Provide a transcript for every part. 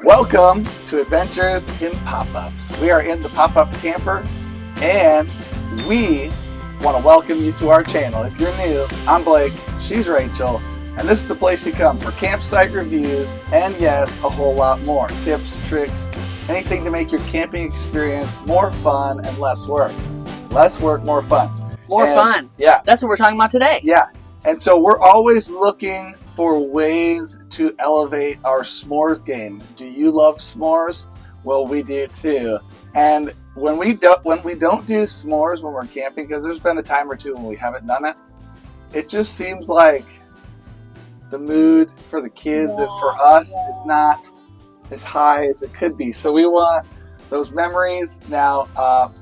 Welcome to Adventures in Pop-Ups. We are in the Pop-Up Camper, and we want to welcome you to our channel. If you're new, I'm Blake, she's Rachel, and this is the place you come for campsite reviews, and yes, a whole lot more. Tips, tricks, anything to make your camping experience more fun and less work. Less work, more fun. More fun. Yeah. That's what we're talking about today. Yeah. And so we're always looking for ways to elevate our s'mores game. Do you love s'mores? Well, we do too. And when we don't do s'mores when we're camping, because there's been a time or two when we haven't done it, it just seems like the mood for the kids and for us is not as high as it could be. So we want those memories. Now,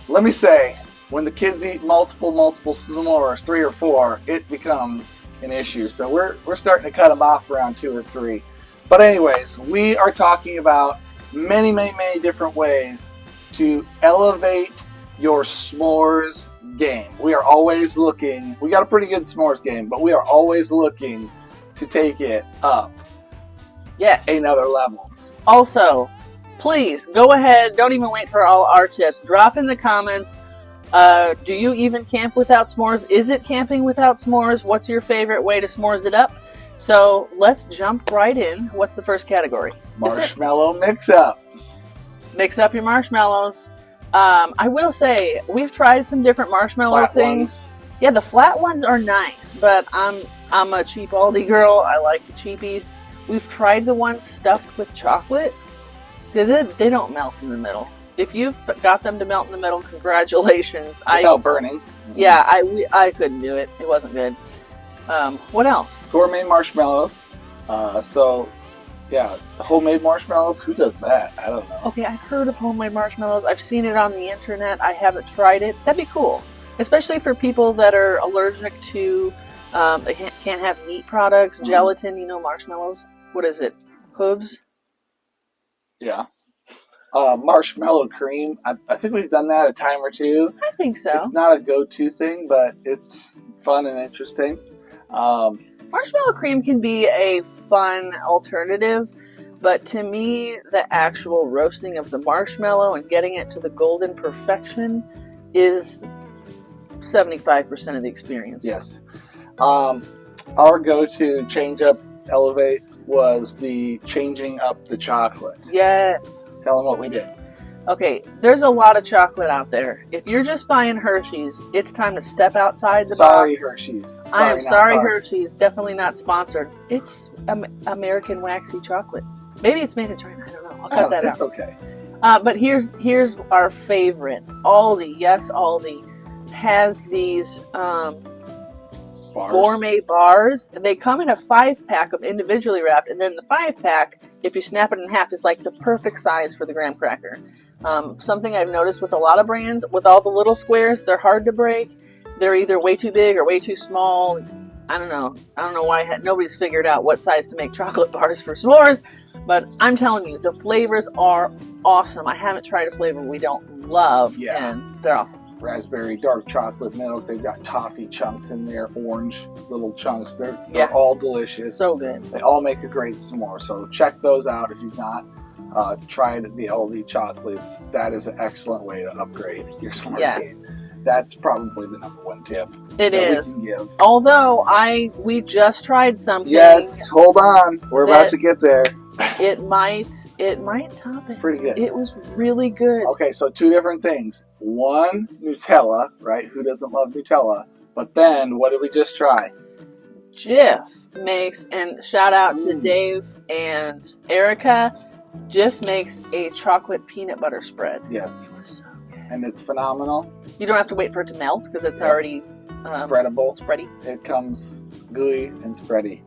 let me say, when the kids eat multiple s'mores, 3 or 4, it becomes an issue. So we're starting to cut them off around 2 or 3. But anyways, we are talking about many different ways to elevate your s'mores game. We are always looking. We got a pretty good s'mores game, but we are always looking to take it up. Yes. Another level. Also, please go ahead. Don't even wait for all our tips. Drop in the comments. Do you even camp without s'mores? Is it camping without s'mores? What's your favorite way to s'mores it up? So let's jump right in. What's the first category? Marshmallow Mix Up. Mix up your marshmallows. I will say, we've tried some different marshmallow Flat things. ones. Yeah, the flat ones are nice, but I'm a cheap Aldi girl. I like the cheapies. We've tried the ones stuffed with chocolate. They don't melt in the middle. If you've got them to melt in the middle, congratulations. Without burning. Yeah, I couldn't do it. It wasn't good. What else? Gourmet Marshmallows. Yeah, homemade marshmallows. Who does that? I don't know. Okay, I've heard of homemade marshmallows. I've seen it on the internet. I haven't tried it. That'd be cool. Especially for people that are allergic to, they can't have meat products, gelatin, marshmallows. What is it? Hooves? Yeah. Marshmallow Cream. I think we've done that a time or two. I think so. It's not a go-to thing, but it's fun and interesting. Marshmallow Cream can be a fun alternative, but to me, the actual roasting of the marshmallow and getting it to the golden perfection is 75% of the experience. Yes. Our go-to change up, elevate was the changing up the chocolate. Yes. Tell them what we did. Okay, there's a lot of chocolate out there. If you're just buying Hershey's, it's time to step outside the Sorry, box. Hershey's. I am sorry, Hershey's. Definitely not sponsored. It's American waxy chocolate. Maybe it's made in China. I don't know. I'll cut that out. It's okay. But here's our favorite. Aldi. Yes, Aldi has these gourmet bars. They come in a 5-pack of individually wrapped, and then the 5-pack, if you snap it in half, is like the perfect size for the graham cracker. Something I've noticed with a lot of brands, with all the little squares, they're hard to break. They're either way too big or way too small. I don't know why nobody's figured out what size to make chocolate bars for s'mores, but I'm telling you, the flavors are awesome. I haven't tried a flavor we don't love, and they're awesome. Raspberry, dark chocolate milk. They've got toffee chunks in there, orange little chunks. They're all delicious. So good. They all make a great s'more. So check those out if you've not tried the Aldi chocolates. That is an excellent way to upgrade your s'mores game. That's probably the number 1 tip. It is. We can give. Although we just tried something. Yes, hold on. We're about to get there. It might top it. It's pretty good. It was really good. Okay, so 2 different things. 1, Nutella, right? Who doesn't love Nutella? But then, what did we just try? Jif makes, and shout out to Dave and Erica, Jif makes a chocolate peanut butter spread. Yes. So good. And it's phenomenal. You don't have to wait for it to melt because it's already spreadable. Spready. It comes gooey and spready.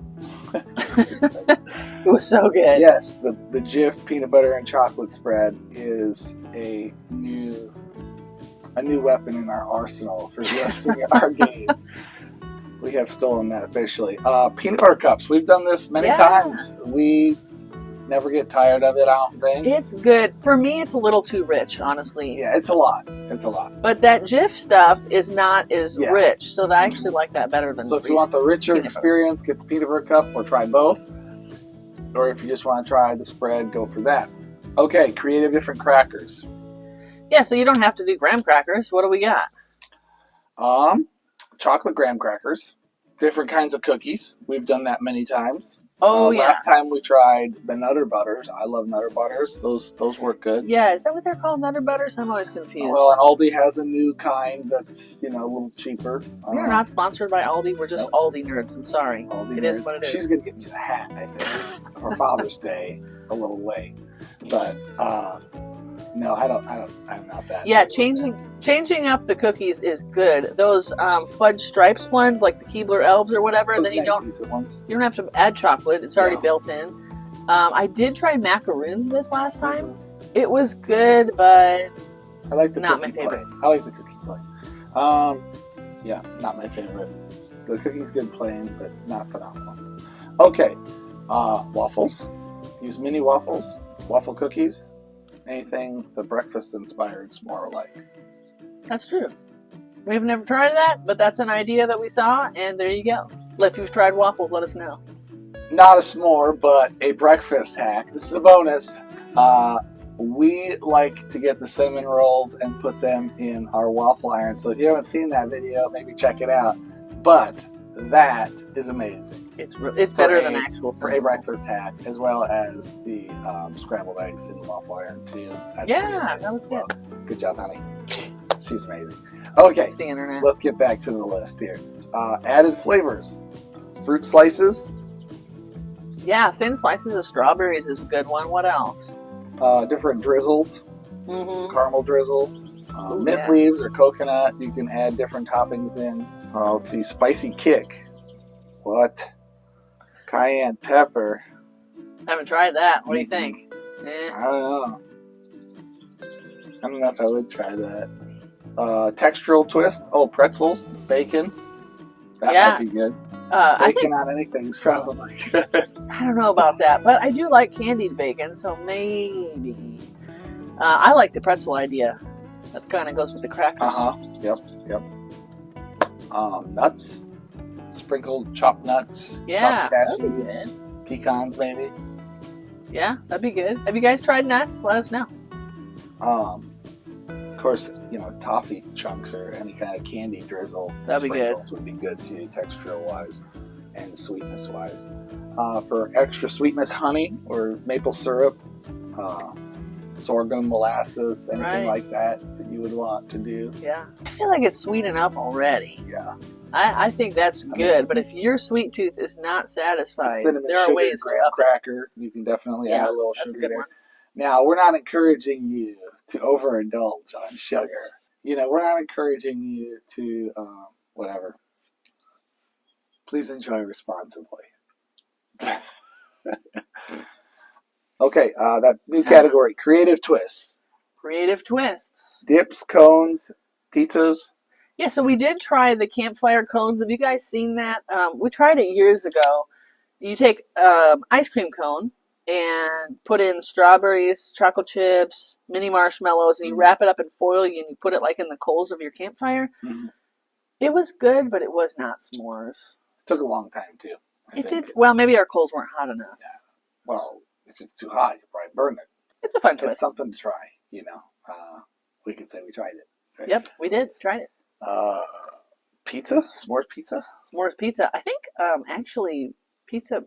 It was so good. Yes, the Jif peanut butter and chocolate spread is a new weapon in our arsenal for lifting our game. We have stolen that officially. Peanut butter cups. We've done this many times. We never get tired of it, I don't think. It's good. For me, it's a little too rich, honestly. Yeah, it's a lot. It's a lot. But that Jif stuff is not as rich, so I actually like that better than So if you want the richer experience, get the peanut butter cup or try both. or if you just want to try the spread, go for that. Okay, creative different crackers. Yeah, so you don't have to do graham crackers. What do we got? Chocolate graham crackers, different kinds of cookies. We've done that many times. Oh, yeah. Last time we tried the Nutter Butters. I love Nutter Butters. Those work good. Yeah, is that what they're called, Nutter Butters? I'm always confused. Well, and Aldi has a new kind that's, a little cheaper. We're not sponsored by Aldi. We're just Aldi nerds. I'm sorry. Aldi it nerds. is what it is. She's going to get me the hat, I think, for Father's Day a little late. But, no, I'm not that. Yeah, changing up the cookies is good. Those fudge stripes ones, like the Keebler Elves or whatever, Those then you don't have to add chocolate. It's already built in. I did try macaroons this last time. It was good, but I like the not my favorite. Plain. I like the cookie plain. Yeah, not my favorite. The cookie's good plain, but not phenomenal. Okay, waffles. Use mini waffles, waffle cookies. Anything the breakfast-inspired s'more like. That's true. We've never tried that, but that's an idea that we saw, and there you go. If you've tried waffles, let us know. Not a s'more, but a breakfast hack. This is a bonus. We like to get the cinnamon rolls and put them in our waffle iron. So if you haven't seen that video, maybe check it out. But that is amazing. It's better than actual for a breakfast hack, as well as the scrambled eggs in the waffle iron too. That's that was good. Good job, honey. She's amazing. Okay, it's the internet. Let's get back to the list here. Added flavors: fruit slices. Yeah, thin slices of strawberries is a good one. What else? Different drizzles. Mm-hmm. Caramel drizzle. Mint leaves or coconut. You can add different toppings in. Let's see, spicy kick. What? Cayenne pepper. Haven't tried that. What do you think? I don't know. I don't know if I would try that. Textural twist. Oh, pretzels, bacon. That might be good. Bacon on anything is probably good. I don't know about that, but I do like candied bacon, so maybe. I like the pretzel idea. That kind of goes with the crackers. Yep. Nuts. Sprinkled chopped nuts. Yeah. Chopped cashews. Pecans, maybe. Yeah, that'd be good. Have you guys tried nuts? Let us know. Of course, toffee chunks or any kind of candy drizzle. That'd be good. Would be good too, textural wise and sweetness wise. For extra sweetness, honey or maple syrup, sorghum molasses, anything like that you would want to do. Yeah, I feel like it's sweet enough already. Yeah, I think that's good. But if your sweet tooth is not satisfied, there are ways to up cracker. You can definitely add a little sugar there. One. Now, we're not encouraging you to overindulge on sugar. We're not encouraging you to whatever. Please enjoy responsibly. Okay, that new category, creative twists. Creative twists. Dips, cones, pizzas. Yeah, so we did try the campfire cones. Have you guys seen that? We tried it years ago. You take ice cream cone and put in strawberries, chocolate chips, mini marshmallows, and you wrap it up in foil and you put it like in the coals of your campfire. Mm-hmm. It was good, but it was not s'mores. It took a long time, too. It did. Well, maybe our coals weren't hot enough. Yeah. Well, if it's too hot, you'll probably burn it. It's a fun twist. It's something to try, We could say we tried it. Right? Yep, we did. Tried it. Pizza? S'mores pizza? S'mores pizza. I think, actually, pizza...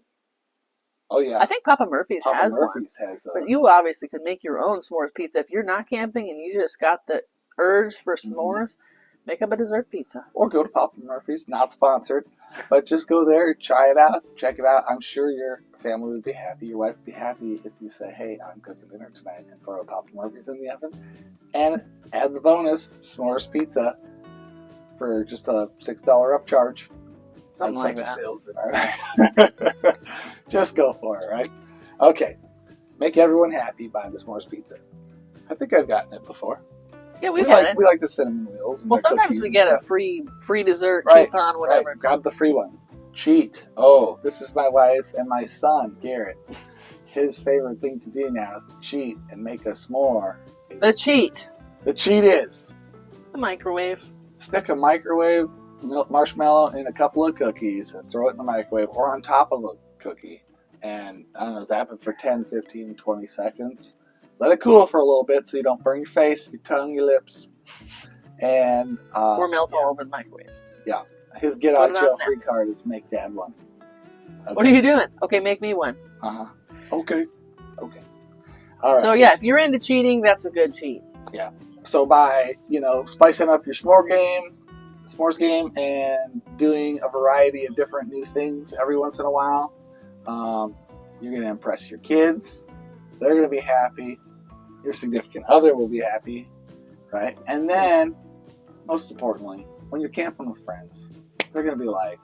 Oh, yeah. I think Papa Murphy's has one. But you obviously could make your own s'mores pizza. If you're not camping and you just got the urge for s'mores, make up a dessert pizza. Or go to Papa Murphy's, not sponsored. But just go there, try it out, check it out. I'm sure your family would be happy, your wife would be happy if you say, hey, I'm cooking dinner tonight, and throw a Papa Murphy's in the oven. And add the bonus, s'mores pizza, for just a $6 upcharge. Something like that. Salesman, all right? Just go for it, right? Okay. Make everyone happy by the s'mores pizza. I think I've gotten it before. Yeah, we like the cinnamon wheels. Well, sometimes we get a free dessert coupon, whatever. Right. Grab the free one. Cheat. Oh, this is my wife and my son, Garrett. His favorite thing to do now is to cheat and make a s'more. The cheat. The cheat is the microwave. Stick a microwave marshmallow in a couple of cookies and throw it in the microwave or on top of a cookie and I don't know, zap it for 10, 15, 20 seconds. Let it cool for a little bit so you don't burn your face, your tongue, your lips, and or melt all over the microwave. Yeah, his get out of jail free card is make Dad one. Okay. What are you doing? Okay, make me one. Okay. All right. So yeah, if you're into cheating, that's a good cheat. Yeah. So by spicing up your s'mores game, and doing a variety of different new things every once in a while, you're going to impress your kids. They're going to be happy. Your significant other will be happy, right? And then, most importantly, when you're camping with friends, they're going to be like,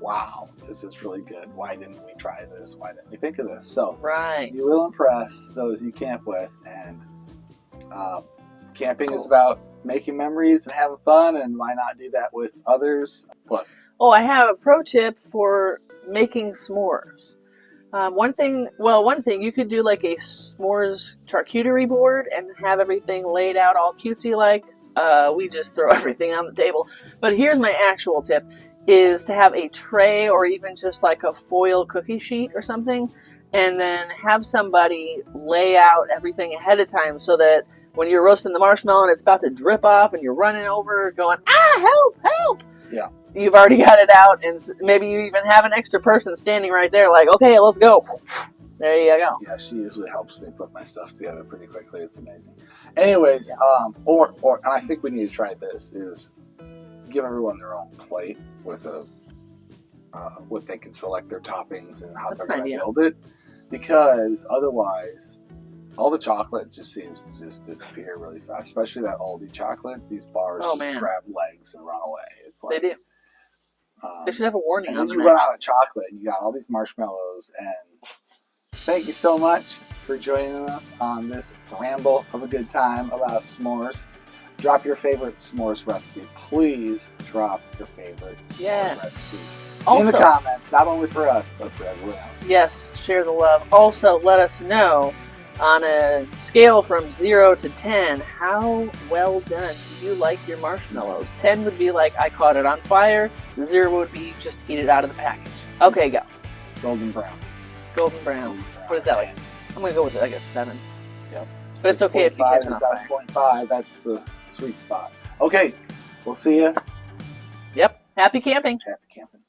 wow, this is really good. Why didn't we try this? Why didn't we think of this? So you will impress those you camp with, and camping is about making memories and having fun, and why not do that with others? What? Oh, I have a pro tip for making s'mores. One thing, you could do like a s'mores charcuterie board and have everything laid out all cutesy like. We just throw everything on the table. But here's my actual tip, is to have a tray or even just like a foil cookie sheet or something, and then have somebody lay out everything ahead of time so that when you're roasting the marshmallow and it's about to drip off and you're running over going, help! Yeah. You've already got it out, and maybe you even have an extra person standing right there like, okay, let's go. There you go. Yeah, she usually helps me put my stuff together pretty quickly. It's amazing. Anyways, and I think we need to try this, is give everyone their own plate with what they can select their toppings and how they're going to build it. Because otherwise, all the chocolate just seems to just disappear really fast, especially that Aldi chocolate. These bars grab legs and run away. It's like, they do. They should have a warning and on then them. you run out of chocolate and you got all these marshmallows. And thank you so much for joining us on this ramble of a good time about s'mores. Drop your favorite s'mores recipe. Please drop your favorite s'mores recipe in the comments, not only for us, but for everyone else. Yes, share the love. Also, let us know, on a scale from 0 to 10, how well done do you like your marshmallows? 10 would be like, I caught it on fire. 0 would be, just eat it out of the package. Okay, go. Golden brown. What is that like? I'm going to go with like a 7. Yep. But it's okay if you catch it on fire. 7.5, that's the sweet spot. Okay, we'll see you. Yep. Happy camping. Happy camping.